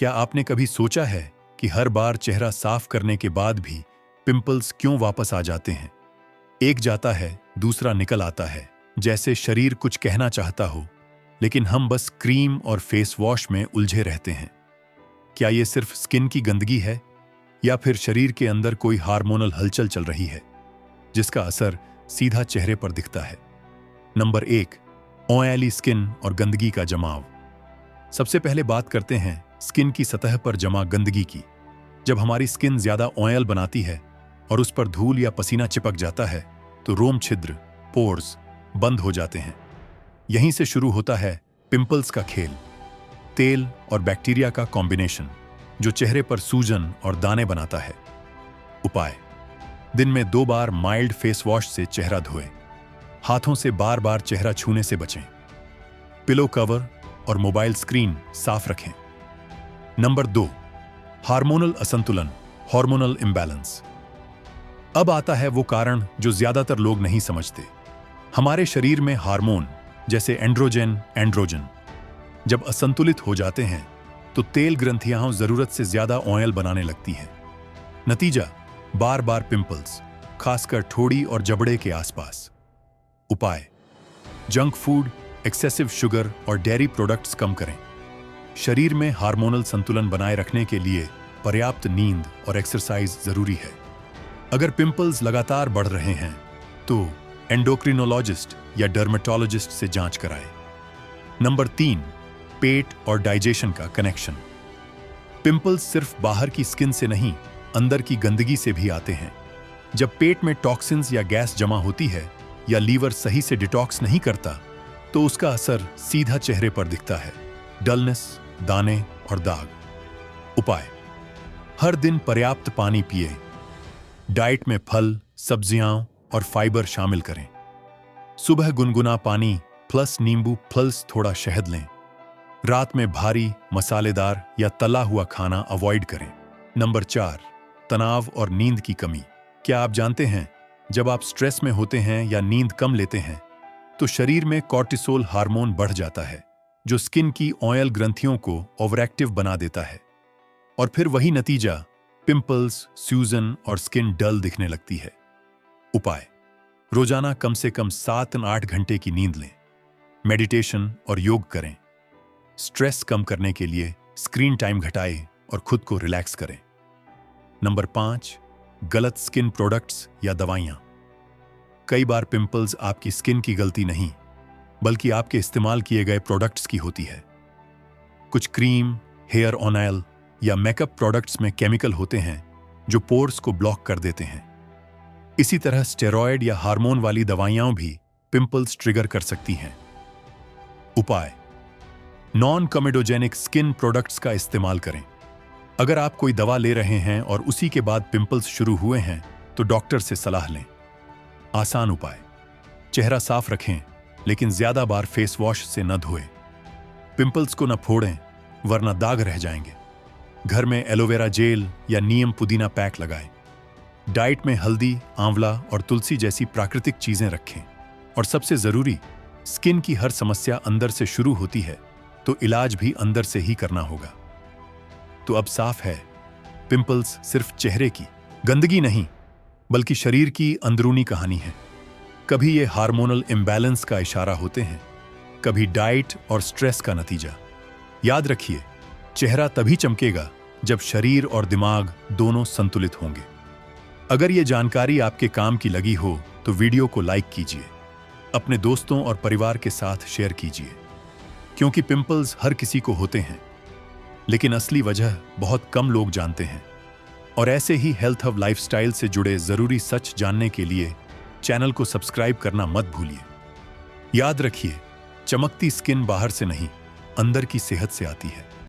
क्या आपने कभी सोचा है कि हर बार चेहरा साफ करने के बाद भी पिंपल्स क्यों वापस आ जाते हैं? एक जाता है, दूसरा निकल आता है, जैसे शरीर कुछ कहना चाहता हो, लेकिन हम बस क्रीम और फेस वॉश में उलझे रहते हैं। क्या ये सिर्फ स्किन की गंदगी है या फिर शरीर के अंदर कोई हार्मोनल हलचल चल रही है जिसका असर सीधा चेहरे पर दिखता है? नंबर 1, ऑयली स्किन और गंदगी का जमाव। सबसे पहले बात करते हैं स्किन की सतह पर जमा गंदगी की। जब हमारी स्किन ज्यादा ऑयल बनाती है और उस पर धूल या पसीना चिपक जाता है तो रोम छिद्र, पोर्स बंद हो जाते हैं। यहीं से शुरू होता है पिंपल्स का खेल। तेल और बैक्टीरिया का कॉम्बिनेशन जो चेहरे पर सूजन और दाने बनाता है। उपाय: दिन में 2 बार माइल्ड फेस वॉश से चेहरा धोएं। हाथों से बार बार चेहरा छूने से बचें। पिलो कवर और मोबाइल स्क्रीन साफ रखें। नंबर 2, हार्मोनल असंतुलन, हार्मोनल इम्बैलेंस। अब आता है वो कारण जो ज्यादातर लोग नहीं समझते। हमारे शरीर में हार्मोन जैसे एंड्रोजन जब असंतुलित हो जाते हैं तो तेल ग्रंथियां जरूरत से ज्यादा ऑयल बनाने लगती हैं। नतीजा: बार बार पिंपल्स, खासकर ठोड़ी और जबड़े के आसपास। उपाय: जंक फूड, एक्सेसिव शुगर और डेयरी प्रोडक्ट्स कम करें। शरीर में हार्मोनल संतुलन बनाए रखने के लिए पर्याप्त नींद और एक्सरसाइज जरूरी है। अगर पिंपल्स लगातार बढ़ रहे हैं तो एंडोक्रिनोलॉजिस्ट या डर्मेटोलॉजिस्ट से जांच कराएं। नंबर 3, पेट और डाइजेशन का कनेक्शन। पिंपल्स सिर्फ बाहर की स्किन से नहीं, अंदर की गंदगी से भी आते हैं। जब पेट में टॉक्सिन्स या गैस जमा होती है या लीवर सही से डिटॉक्स नहीं करता तो उसका असर सीधा चेहरे पर दिखता है: डलनेस, दाने और दाग। उपाय: हर दिन पर्याप्त पानी पिए। डाइट में फल, सब्जियां और फाइबर शामिल करें। सुबह गुनगुना पानी प्लस नींबू प्लस थोड़ा शहद लें। रात में भारी, मसालेदार या तला हुआ खाना अवॉइड करें। नंबर 4, तनाव और नींद की कमी। क्या आप जानते हैं, जब आप स्ट्रेस में होते हैं या नींद कम लेते हैं तो शरीर में कॉर्टिसोल हार्मोन बढ़ जाता है जो स्किन की ऑयल ग्रंथियों को ओवरएक्टिव बना देता है और फिर वही नतीजा: पिंपल्स, सूजन और स्किन डल दिखने लगती है। उपाय: रोजाना कम से कम 7-8 घंटे की नींद लें। मेडिटेशन और योग करें। स्ट्रेस कम करने के लिए स्क्रीन टाइम घटाएं और खुद को रिलैक्स करें। नंबर 5, गलत स्किन प्रोडक्ट्स या दवाइयां। कई बार पिंपल्स आपकी स्किन की गलती नहीं बल्कि आपके इस्तेमाल किए गए प्रोडक्ट्स की होती है। कुछ क्रीम, हेयर ऑयल या मेकअप प्रोडक्ट्स में केमिकल होते हैं जो पोर्स को ब्लॉक कर देते हैं। इसी तरह स्टेरॉयड या हार्मोन वाली दवाइयां भी पिंपल्स ट्रिगर कर सकती हैं। उपाय: नॉन कमेडोजेनिक स्किन प्रोडक्ट्स का इस्तेमाल करें। अगर आप कोई दवा ले रहे हैं और उसी के बाद पिंपल्स शुरू हुए हैं तो डॉक्टर से सलाह लें। आसान उपाय: चेहरा साफ रखें लेकिन ज्यादा बार फेस वॉश से न धोएं। पिंपल्स को न फोड़ें वरना दाग रह जाएंगे। घर में एलोवेरा जेल या नीम पुदीना पैक लगाएं। डाइट में हल्दी, आंवला और तुलसी जैसी प्राकृतिक चीजें रखें। और सबसे जरूरी, स्किन की हर समस्या अंदर से शुरू होती है तो इलाज भी अंदर से ही करना होगा। तो अब साफ है, पिंपल्स सिर्फ चेहरे की गंदगी नहीं बल्कि शरीर की अंदरूनी कहानी है। कभी ये हार्मोनल इम्बैलेंस का इशारा होते हैं, कभी डाइट और स्ट्रेस का नतीजा। याद रखिए, चेहरा तभी चमकेगा जब शरीर और दिमाग दोनों संतुलित होंगे। अगर ये जानकारी आपके काम की लगी हो तो वीडियो को लाइक कीजिए, अपने दोस्तों और परिवार के साथ शेयर कीजिए, क्योंकि पिंपल्स हर किसी को होते हैं लेकिन असली वजह बहुत कम लोग जानते हैं। और ऐसे ही हेल्थ हब लाइफस्टाइल से जुड़े जरूरी सच जानने के लिए चैनल को सब्सक्राइब करना मत भूलिए। याद रखिए, चमकती स्किन बाहर से नहीं, अंदर की सेहत से आती है।